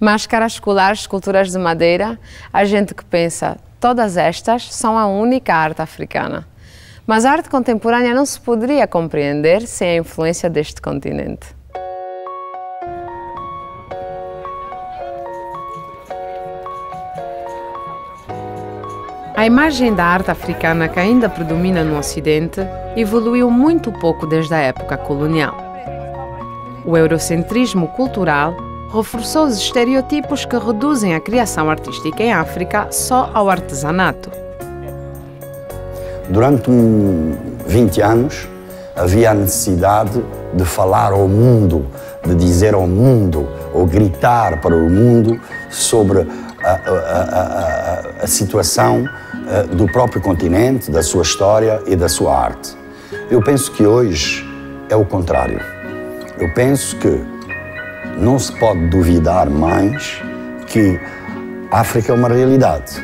Máscaras, colares, esculturas de madeira, há gente que pensa, todas estas são a única arte africana. Mas a arte contemporânea não se poderia compreender sem a influência deste continente. A imagem da arte africana que ainda predomina no Ocidente evoluiu muito pouco desde a época colonial. O eurocentrismo cultural reforçou os estereotipos que reduzem a criação artística em África só ao artesanato. Durante 20 anos havia a necessidade de falar ao mundo, de dizer ao mundo, ou gritar para o mundo sobre a situação do próprio continente, da sua história e da sua arte. Eu penso que hoje é o contrário. Eu penso que não se pode duvidar mais que a África é uma realidade.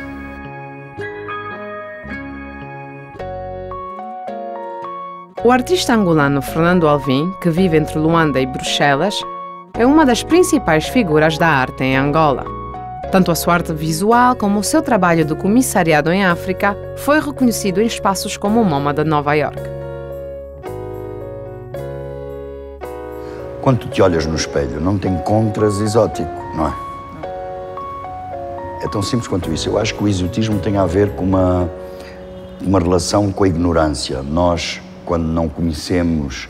O artista angolano Fernando Alvim, que vive entre Luanda e Bruxelas, é uma das principais figuras da arte em Angola. Tanto a sua arte visual como o seu trabalho de comissariado em África foi reconhecido em espaços como o MoMA de Nova York. Quando tu te olhas no espelho, não te encontras exótico, não é? É tão simples quanto isso. Eu acho que o exotismo tem a ver com uma relação com a ignorância. Nós, quando não conhecemos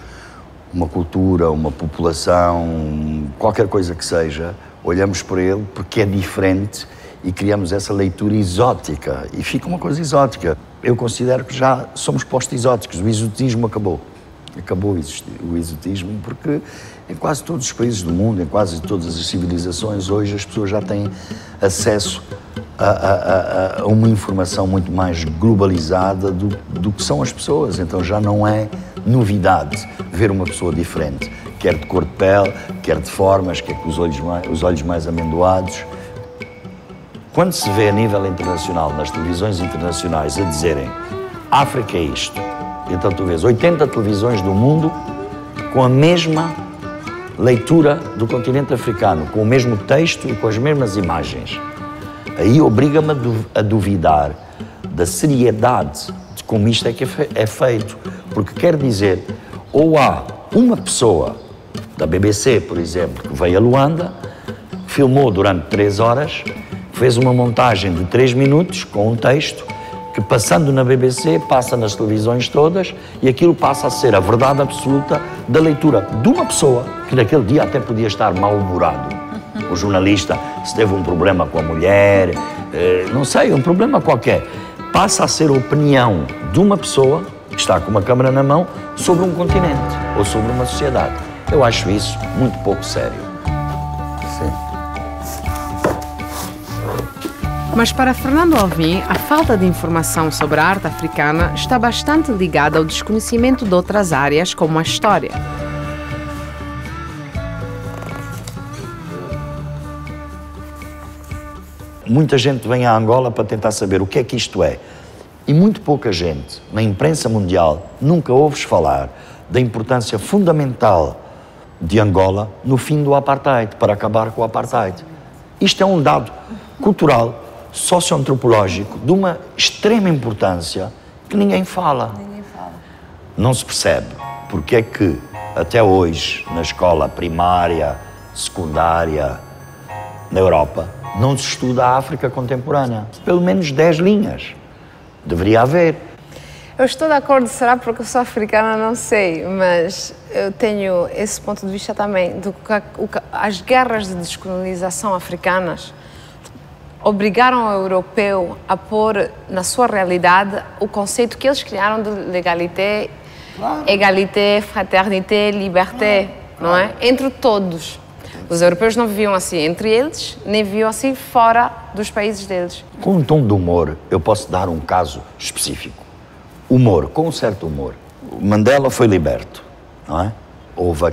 uma cultura, uma população, qualquer coisa que seja, olhamos para ele porque é diferente e criamos essa leitura exótica e fica uma coisa exótica. Eu considero que já somos post-exóticos, o exotismo acabou. Acabou o exotismo porque em quase todos os países do mundo, em quase todas as civilizações, hoje as pessoas já têm acesso a uma informação muito mais globalizada do que são as pessoas. Então já não é novidade ver uma pessoa diferente, quer de cor de pele, quer de formas, quer com os olhos mais amendoados. Quando se vê a nível internacional, nas televisões internacionais, a dizerem África é isto, então tu vês 80 televisões do mundo com a mesma leitura do continente africano, com o mesmo texto e com as mesmas imagens. Aí obriga-me a duvidar da seriedade de como isto é que é feito. Porque quer dizer, ou há uma pessoa da BBC, por exemplo, que veio a Luanda, filmou durante 3 horas, fez uma montagem de 3 minutos com um texto que, passando na BBC, passa nas televisões todas e aquilo passa a ser a verdade absoluta da leitura de uma pessoa que naquele dia até podia estar mal-humorado. O jornalista, se teve um problema com a mulher, não sei, um problema qualquer, passa a ser a opinião de uma pessoa que está com uma câmara na mão sobre um continente ou sobre uma sociedade. Eu acho isso muito pouco sério. Sim. Mas para Fernando Alvim, a falta de informação sobre a arte africana está bastante ligada ao desconhecimento de outras áreas, como a história. Muita gente vem a Angola para tentar saber o que é que isto é. E muito pouca gente, na imprensa mundial, nunca ouves falar da importância fundamental de Angola no fim do apartheid, para acabar com o apartheid. Isto é um dado cultural, socioantropológico, de uma extrema importância que ninguém fala. Não se percebe porque é que, até hoje, na escola primária, secundária, na Europa, não se estuda a África contemporânea. Pelo menos 10 linhas. Deveria haver. Eu estou de acordo, será porque eu sou africana, não sei, mas eu tenho esse ponto de vista também, as guerras de descolonização africanas obrigaram o europeu a pôr na sua realidade o conceito que eles criaram de legalité, égalité, fraternité, liberté, não é? Entre todos. Os europeus não viviam assim entre eles, nem viviam assim fora dos países deles. Com um tom de humor, eu posso dar um caso específico. Humor, com um certo humor. Mandela foi liberto, não é? Houve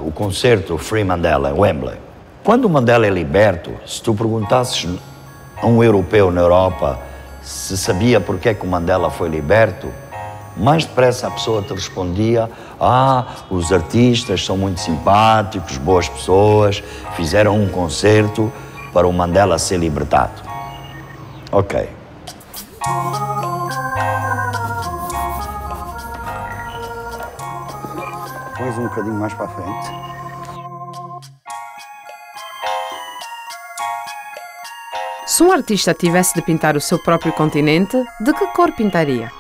o concerto Free Mandela em Wembley. Quando o Mandela é liberto, se tu perguntasses a um europeu na Europa se sabia porque é que o Mandela foi liberto, mais depressa a pessoa te respondia: ah, os artistas são muito simpáticos, boas pessoas, fizeram um concerto para o Mandela ser libertado. Ok. Pões um bocadinho mais para a frente. Se um artista tivesse de pintar o seu próprio continente, de que cor pintaria?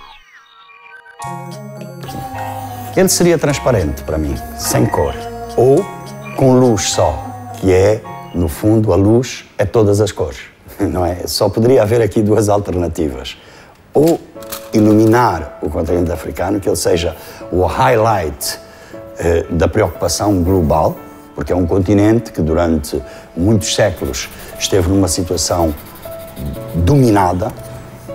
Ele seria transparente para mim, sem cor, ou com luz só, que é, no fundo, a luz é todas as cores, não é? Só poderia haver aqui duas alternativas. Ou iluminar o continente africano, que ele seja o highlight da preocupação global, porque é um continente que durante muitos séculos esteve numa situação dominada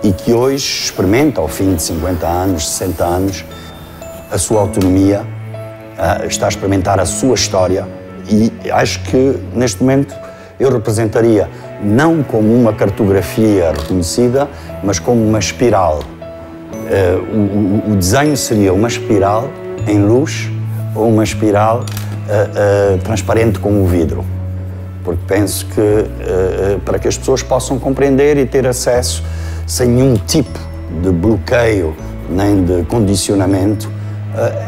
e que hoje experimenta, ao fim de 50 anos, 60 anos, a sua autonomia, está a experimentar a sua história, e acho que neste momento eu representaria não como uma cartografia reconhecida, mas como uma espiral. O desenho seria uma espiral em luz ou uma espiral transparente como o vidro, porque penso que para que as pessoas possam compreender e ter acesso sem nenhum tipo de bloqueio nem de condicionamento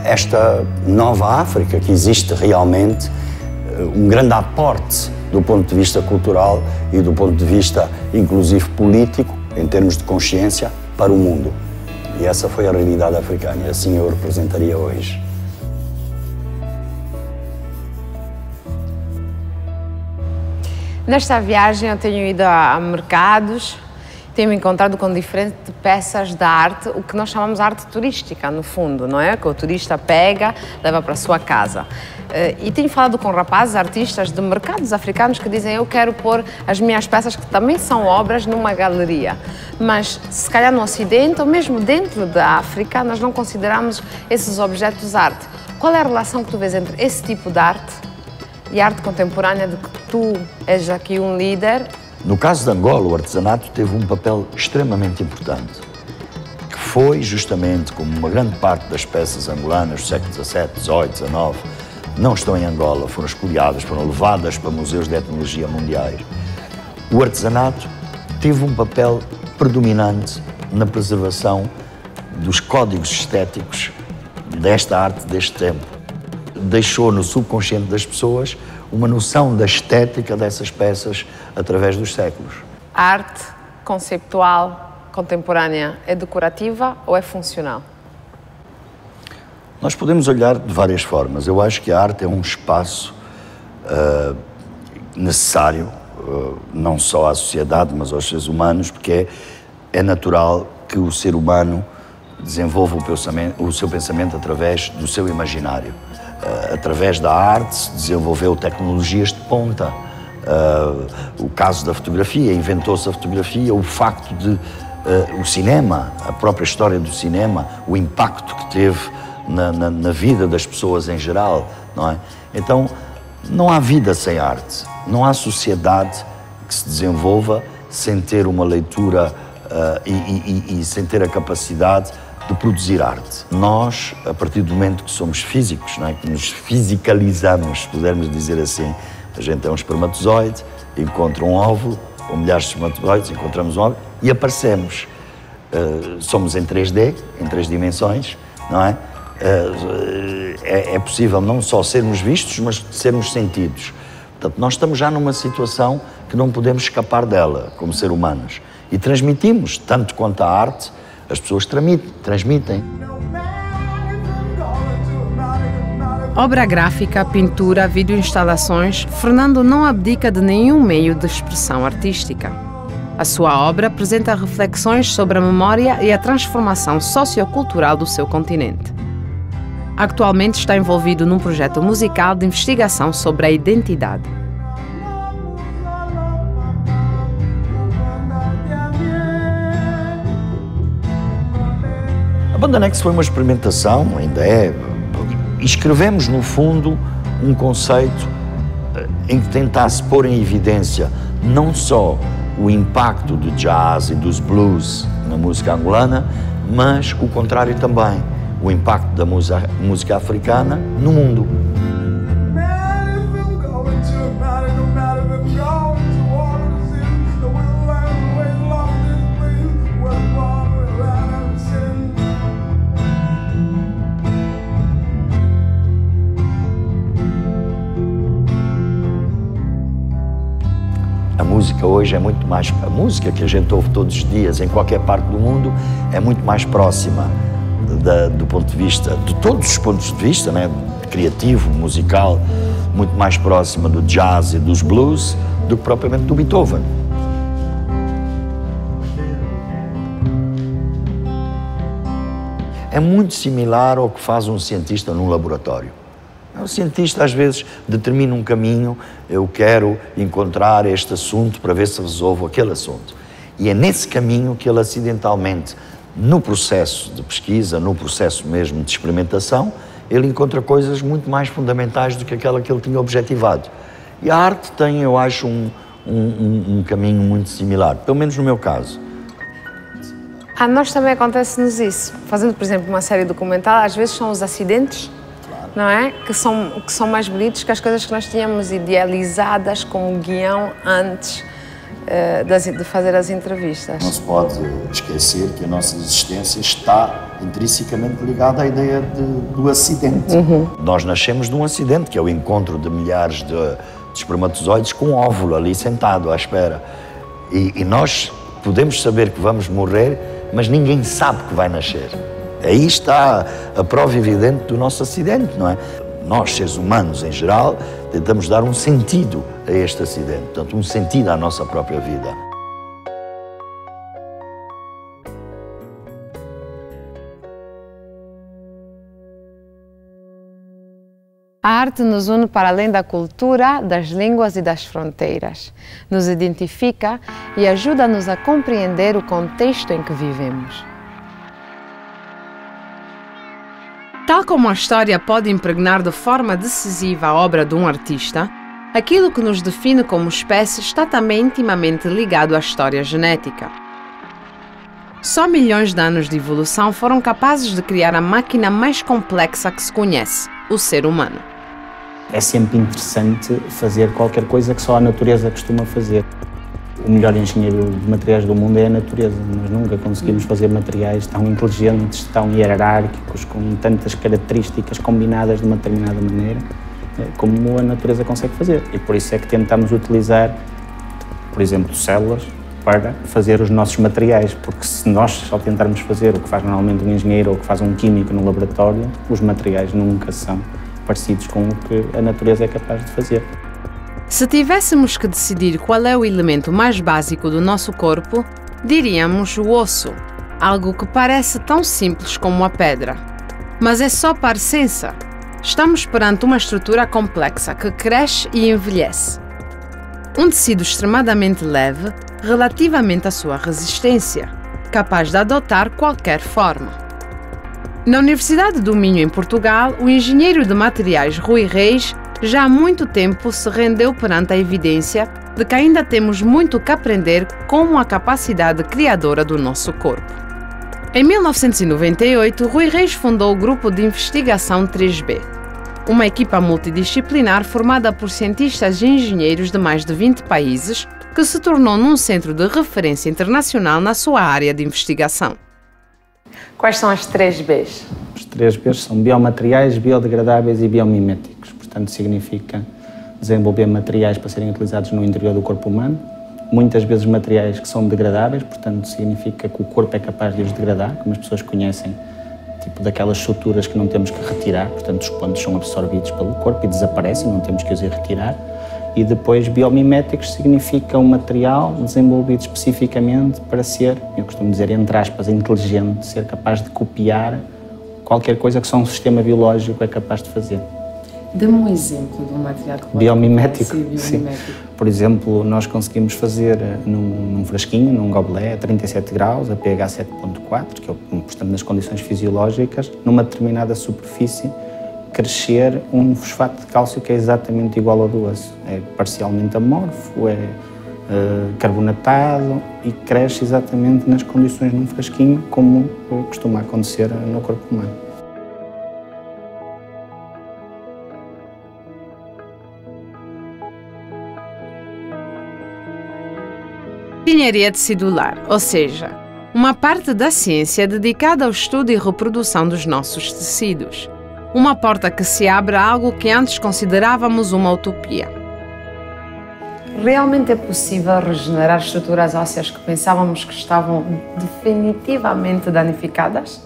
esta nova África que existe realmente, um grande aporte do ponto de vista cultural e do ponto de vista inclusive político, em termos de consciência, para o mundo. E essa foi a realidade africana e assim eu representaria hoje. Nesta viagem eu tenho ido a mercados, tenho me encontrado com diferentes peças da arte, o que nós chamamos de arte turística, no fundo, não é? Que o turista pega, leva para a sua casa. E tenho falado com rapazes, artistas de mercados africanos que dizem: eu quero pôr as minhas peças, que também são obras, numa galeria. Mas, se calhar no Ocidente, ou mesmo dentro da África, nós não consideramos esses objetos arte. Qual é a relação que tu vês entre esse tipo de arte e a arte contemporânea, de que tu és aqui um líder? No caso de Angola, o artesanato teve um papel extremamente importante, que foi justamente como uma grande parte das peças angolanas do século XVII, XVIII, XIX, não estão em Angola, foram espoliadas, foram levadas para museus de etnologia mundiais. O artesanato teve um papel predominante na preservação dos códigos estéticos desta arte deste tempo. Deixou no subconsciente das pessoas uma noção da estética dessas peças através dos séculos. A arte conceptual contemporânea é decorativa ou é funcional? Nós podemos olhar de várias formas. Eu acho que a arte é um espaço necessário, não só à sociedade, mas aos seres humanos, porque é natural que o ser humano desenvolva o seu pensamento através do seu imaginário. Através da arte se desenvolveu tecnologias de ponta. O caso da fotografia, inventou-se a fotografia, o facto de o cinema, a própria história do cinema, o impacto que teve na vida das pessoas em geral, não é? Então, não há vida sem arte, não há sociedade que se desenvolva sem ter uma leitura e sem ter a capacidade de produzir arte. Nós, a partir do momento que somos físicos, não é? Que nos fisicalizamos, se pudermos dizer assim, a gente é um espermatozoide, encontra um óvulo, ou milhares de espermatozoides, encontramos um óvulo e aparecemos. Somos em 3D, em 3 dimensões, não é? É possível não só sermos vistos, mas sermos sentidos. Portanto, nós estamos já numa situação que não podemos escapar dela, como seres humanos. E transmitimos, tanto quanto a arte, as pessoas transmitem. Obra gráfica, pintura, videoinstalações, Fernando não abdica de nenhum meio de expressão artística. A sua obra apresenta reflexões sobre a memória e a transformação sociocultural do seu continente. Atualmente está envolvido num projeto musical de investigação sobre a identidade. A Banda Next foi uma experimentação, ainda é. Escrevemos, no fundo, um conceito em que tentasse pôr em evidência não só o impacto do jazz e dos blues na música angolana, mas o contrário também, o impacto da música africana no mundo. A música hoje é muito mais... A música que a gente ouve todos os dias, em qualquer parte do mundo, é muito mais próxima do ponto de vista, de todos os pontos de vista, né? Criativo, musical, muito mais próxima do jazz e dos blues do que propriamente do Beethoven. É muito similar ao que faz um cientista num laboratório. O cientista às vezes determina um caminho, eu quero encontrar este assunto para ver se resolvo aquele assunto. E é nesse caminho que ele acidentalmente, no processo de pesquisa, no processo mesmo de experimentação, ele encontra coisas muito mais fundamentais do que aquela que ele tinha objetivado. E a arte tem, eu acho, um caminho muito similar, pelo menos no meu caso. A nós também acontece-nos isso. Fazendo, por exemplo, uma série documental, às vezes são os acidentes, não é? Que são mais bonitos que as coisas que nós tínhamos idealizadas como guião antes de fazer as entrevistas. Não se pode esquecer que a nossa existência está intrinsecamente ligada à ideia do acidente. Nós nascemos de um acidente, que é o encontro de milhares de espermatozoides com um óvulo ali sentado à espera. E nós podemos saber que vamos morrer, mas ninguém sabe que vai nascer. Aí está a prova evidente do nosso acidente, não é? Nós, seres humanos em geral, tentamos dar um sentido a este acidente, portanto, um sentido à nossa própria vida. A arte nos une para além da cultura, das línguas e das fronteiras. Nos identifica e ajuda-nos a compreender o contexto em que vivemos. Tal como a história pode impregnar de forma decisiva a obra de um artista, aquilo que nos define como espécie está também intimamente ligado à história genética. Só milhões de anos de evolução foram capazes de criar a máquina mais complexa que se conhece, o ser humano. É sempre interessante fazer qualquer coisa que só a natureza costuma fazer. O melhor engenheiro de materiais do mundo é a natureza. Nós nunca conseguimos fazer materiais tão inteligentes, tão hierárquicos, com tantas características combinadas de uma determinada maneira, como a natureza consegue fazer. E por isso é que tentamos utilizar, por exemplo, células para fazer os nossos materiais, porque se nós só tentarmos fazer o que faz normalmente um engenheiro ou o que faz um químico no laboratório, os materiais nunca são parecidos com o que a natureza é capaz de fazer. Se tivéssemos que decidir qual é o elemento mais básico do nosso corpo, diríamos o osso, algo que parece tão simples como a pedra. Mas é só parecença. Estamos perante uma estrutura complexa que cresce e envelhece. Um tecido extremadamente leve relativamente à sua resistência, capaz de adotar qualquer forma. Na Universidade do Minho, em Portugal, o engenheiro de materiais Rui Reis já há muito tempo se rendeu perante a evidência de que ainda temos muito que aprender com a capacidade criadora do nosso corpo. Em 1998, Rui Reis fundou o Grupo de Investigação 3B, uma equipa multidisciplinar formada por cientistas e engenheiros de mais de 20 países que se tornou num centro de referência internacional na sua área de investigação. Quais são as 3Bs? Os 3Bs são biomateriais, biodegradáveis e biomiméticos. Portanto, significa desenvolver materiais para serem utilizados no interior do corpo humano. Muitas vezes materiais que são degradáveis, portanto, significa que o corpo é capaz de os degradar, como as pessoas conhecem, tipo daquelas suturas que não temos que retirar, portanto, os pontos são absorvidos pelo corpo e desaparecem, não temos que os ir retirar. E depois, biomiméticos significa um material desenvolvido especificamente para ser, eu costumo dizer, entre aspas, inteligente, ser capaz de copiar qualquer coisa que só um sistema biológico é capaz de fazer. Dê-me um exemplo de um material que pode biomimético. Sim. Por exemplo, nós conseguimos fazer num frasquinho, num gobelet, a 37 graus, a pH 7.4, que é, portanto, nas condições fisiológicas, numa determinada superfície, crescer um fosfato de cálcio que é exatamente igual ao do osso. É parcialmente amorfo, carbonatado e cresce exatamente nas condições num frasquinho, como costuma acontecer no corpo humano. Engenharia tecidular, ou seja, uma parte da ciência dedicada ao estudo e reprodução dos nossos tecidos. Uma porta que se abre a algo que antes considerávamos uma utopia. Realmente é possível regenerar estruturas ósseas que pensávamos que estavam definitivamente danificadas?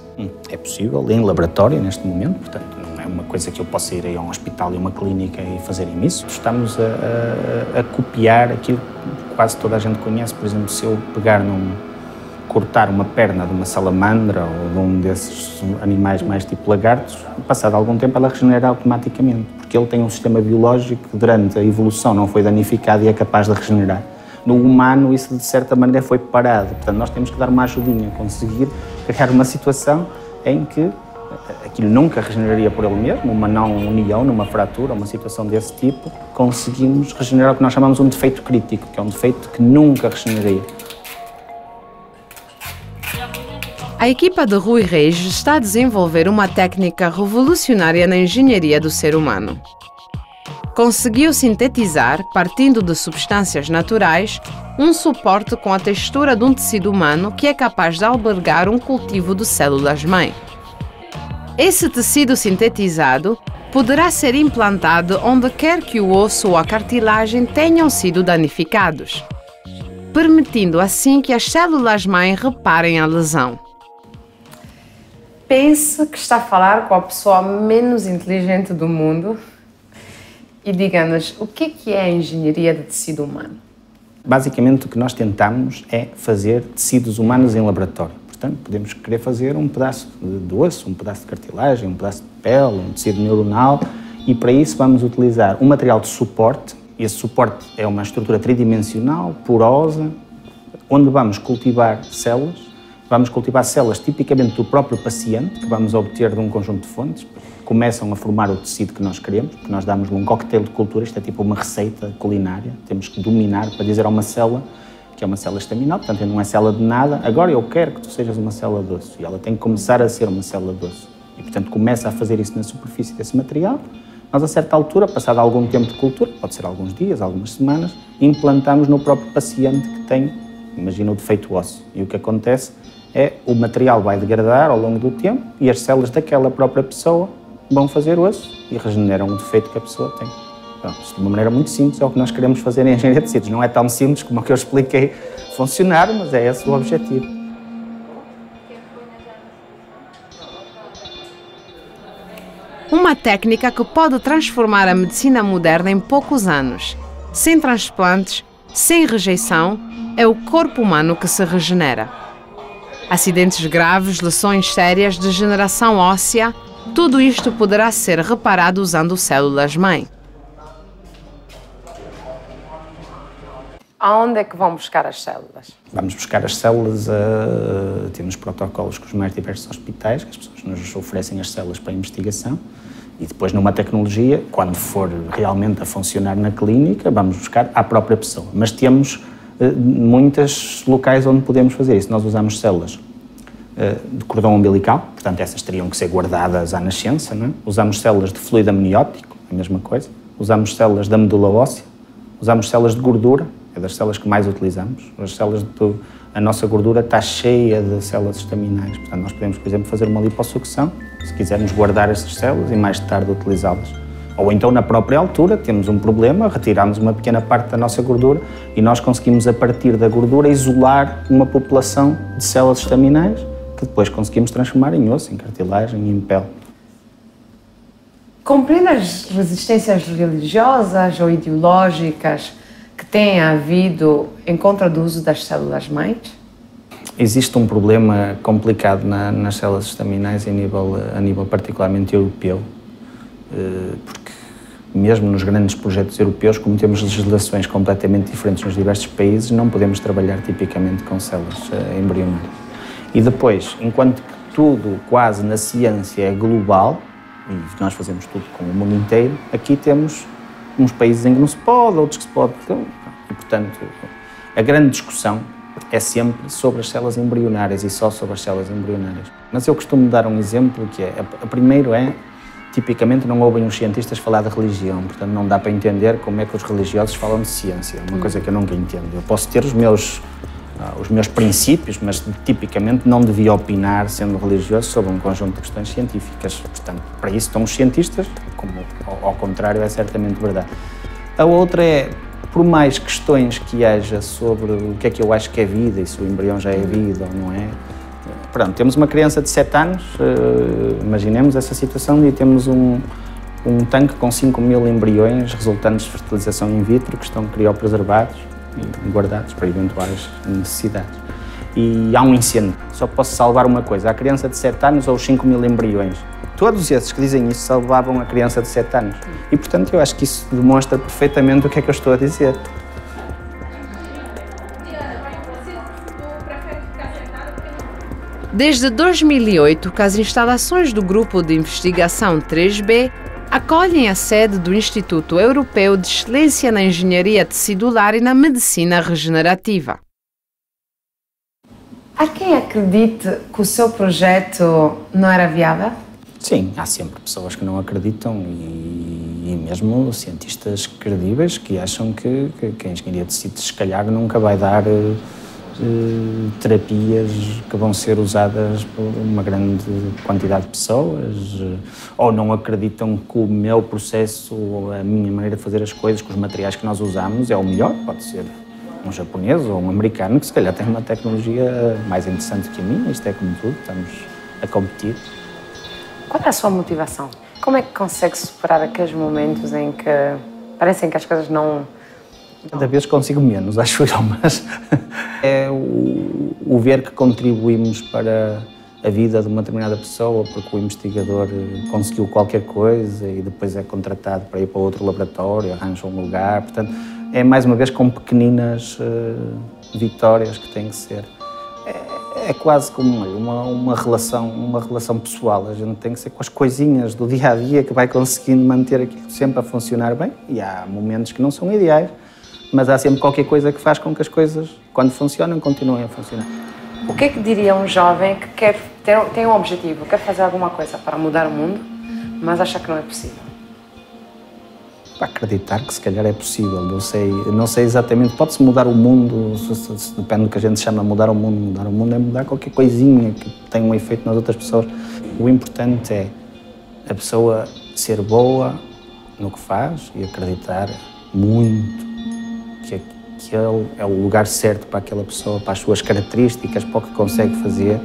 É possível, em laboratório neste momento, portanto, não é uma coisa que eu possa ir a um hospital e uma clínica e fazerem isso. Estamos a copiar aquilo que quase toda a gente conhece. Por exemplo, se eu cortar uma perna de uma salamandra ou de um desses animais mais tipo lagartos, passado algum tempo ela regenera automaticamente, porque ele tem um sistema biológico que durante a evolução não foi danificado e é capaz de regenerar. No humano isso de certa maneira foi parado, portanto nós temos que dar uma ajudinha, conseguir criar uma situação em que aquilo nunca regeneraria por ele mesmo, uma não união, numa fratura, uma situação desse tipo, conseguimos regenerar o que nós chamamos um defeito crítico, que é um defeito que nunca regeneraria. A equipa de Rui Reis está a desenvolver uma técnica revolucionária na engenharia do ser humano. Conseguiu sintetizar, partindo de substâncias naturais, um suporte com a textura de um tecido humano que é capaz de albergar um cultivo de células-mãe. Esse tecido sintetizado poderá ser implantado onde quer que o osso ou a cartilagem tenham sido danificados, permitindo assim que as células-mãe reparem a lesão. Pense que está a falar com a pessoa menos inteligente do mundo e diga-nos o que é a engenharia de tecido humano. Basicamente o que nós tentamos é fazer tecidos humanos em laboratório. Portanto, podemos querer fazer um pedaço de osso, um pedaço de cartilagem, um pedaço de pele, um tecido neuronal e para isso vamos utilizar um material de suporte. Esse suporte é uma estrutura tridimensional, porosa, onde vamos cultivar células. Vamos cultivar células tipicamente do próprio paciente, que vamos obter de um conjunto de fontes, começam a formar o tecido que nós queremos, porque nós damos-lhe um coquetel de cultura, isto é tipo uma receita culinária, temos que dominar para dizer a uma célula que é uma célula estaminal, portanto não é célula de nada, agora eu quero que tu sejas uma célula de osso, e ela tem que começar a ser uma célula de osso. E portanto começa a fazer isso na superfície desse material, nós a certa altura, passado algum tempo de cultura, pode ser alguns dias, algumas semanas, implantamos no próprio paciente que tem, imagina o defeito ósseo, e o que acontece é o material vai degradar ao longo do tempo e as células daquela própria pessoa vão fazer osso e regeneram o defeito que a pessoa tem. Pronto, isto de uma maneira muito simples é o que nós queremos fazer em engenharia de tecidos. Não é tão simples como o que eu expliquei funcionar, mas é esse o objetivo. Uma técnica que pode transformar a medicina moderna em poucos anos. Sem transplantes, sem rejeição, é o corpo humano que se regenera. Acidentes graves, lesões sérias, degeneração óssea, tudo isto poderá ser reparado usando células-mãe. Aonde é que vão buscar as células? Vamos buscar as células, temos protocolos com os mais diversos hospitais, que as pessoas nos oferecem as células para investigação e depois numa tecnologia, quando for realmente a funcionar na clínica, vamos buscar à própria pessoa. Mas temos muitos locais onde podemos fazer isso. Nós usamos células de cordão umbilical, portanto essas teriam que ser guardadas à nascença, não é? Usamos células de fluido amniótico, a mesma coisa. Usamos células da medula óssea, usamos células de gordura, é das células que mais utilizamos. A nossa gordura está cheia de células estaminais, portanto nós podemos, por exemplo, fazer uma lipossucção, se quisermos guardar essas células e mais tarde utilizá-las. Ou então, na própria altura, temos um problema, retiramos uma pequena parte da nossa gordura e nós conseguimos, a partir da gordura, isolar uma população de células estaminais que depois conseguimos transformar em osso, em cartilagem e em pele. Compreende as resistências religiosas ou ideológicas que têm havido em contra do uso das células-mães? Existe um problema complicado nas células estaminais a nível particularmente europeu, porque mesmo nos grandes projetos europeus, como temos legislações completamente diferentes nos diversos países, não podemos trabalhar tipicamente com células embrionárias. E depois, enquanto que tudo quase na ciência é global, e nós fazemos tudo com o mundo inteiro, aqui temos uns países em que não se pode, outros que se pode, e portanto A grande discussão é sempre sobre as células embrionárias e só sobre as células embrionárias. Mas eu costumo dar um exemplo que é, a primeiro é, tipicamente não ouvem os cientistas falar de religião, portanto não dá para entender como é que os religiosos falam de ciência, uma coisa que eu nunca entendo. Eu posso ter os meus princípios, mas tipicamente não devia opinar, sendo religioso, sobre um conjunto de questões científicas. Portanto, para isso estão os cientistas, como ao contrário é certamente verdade. A outra é, por mais questões que haja sobre o que é que eu acho que é vida e se o embrião já é vida ou não é, pronto, temos uma criança de 7 anos, imaginemos essa situação, e temos um tanque com 5.000 embriões resultantes de fertilização in vitro que estão criopreservados e guardados para eventuais necessidades. E há um incêndio. Só posso salvar uma coisa, a criança de 7 anos ou os 5.000 embriões. Todos esses que dizem isso salvavam a criança de 7 anos. E, portanto, eu acho que isso demonstra perfeitamente o que é que eu estou a dizer. Desde 2008, que as instalações do Grupo de Investigação 3B acolhem a sede do Instituto Europeu de Excelência na Engenharia Tecidular e na Medicina Regenerativa. Há quem acredite que o seu projeto não era viável? Sim, há sempre pessoas que não acreditam e mesmo cientistas credíveis que acham que a engenharia de tecidos se calhar nunca vai dar terapias que vão ser usadas por uma grande quantidade de pessoas, ou não acreditam que o meu processo ou a minha maneira de fazer as coisas com os materiais que nós usamos é o melhor. Pode ser um japonês ou um americano que se calhar tem uma tecnologia mais interessante que a minha. Isto é como tudo, estamos a competir. Qual é a sua motivação? Como é que consegue superar aqueles momentos em que parecem que as coisas não... Cada vez consigo menos, acho eu, mas é o ver que contribuímos para a vida de uma determinada pessoa, porque o investigador conseguiu qualquer coisa e depois é contratado para ir para outro laboratório, arranja um lugar. Portanto, é mais uma vez com pequeninas vitórias que tem que ser. É quase como uma relação pessoal. A gente tem que ser com as coisinhas do dia a dia que vai conseguindo manter aquilo sempre a funcionar bem. E há momentos que não são ideais, mas há sempre qualquer coisa que faz com que as coisas, quando funcionam, continuem a funcionar. O que é que diria um jovem que tem um objetivo, quer fazer alguma coisa para mudar o mundo, mas acha que não é possível? Acreditar que se calhar é possível, não sei exatamente, pode-se mudar o mundo, depende do que a gente chama mudar o mundo é mudar qualquer coisinha que tenha um efeito nas outras pessoas. O importante é a pessoa ser boa no que faz e acreditar muito que aquele é o lugar certo para aquela pessoa, para as suas características, para o que consegue fazer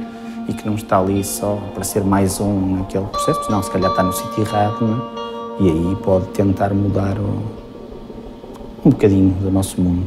e que não está ali só para ser mais um naquele processo, senão se calhar está no sítio errado, não é? E aí pode tentar mudar um bocadinho do nosso mundo.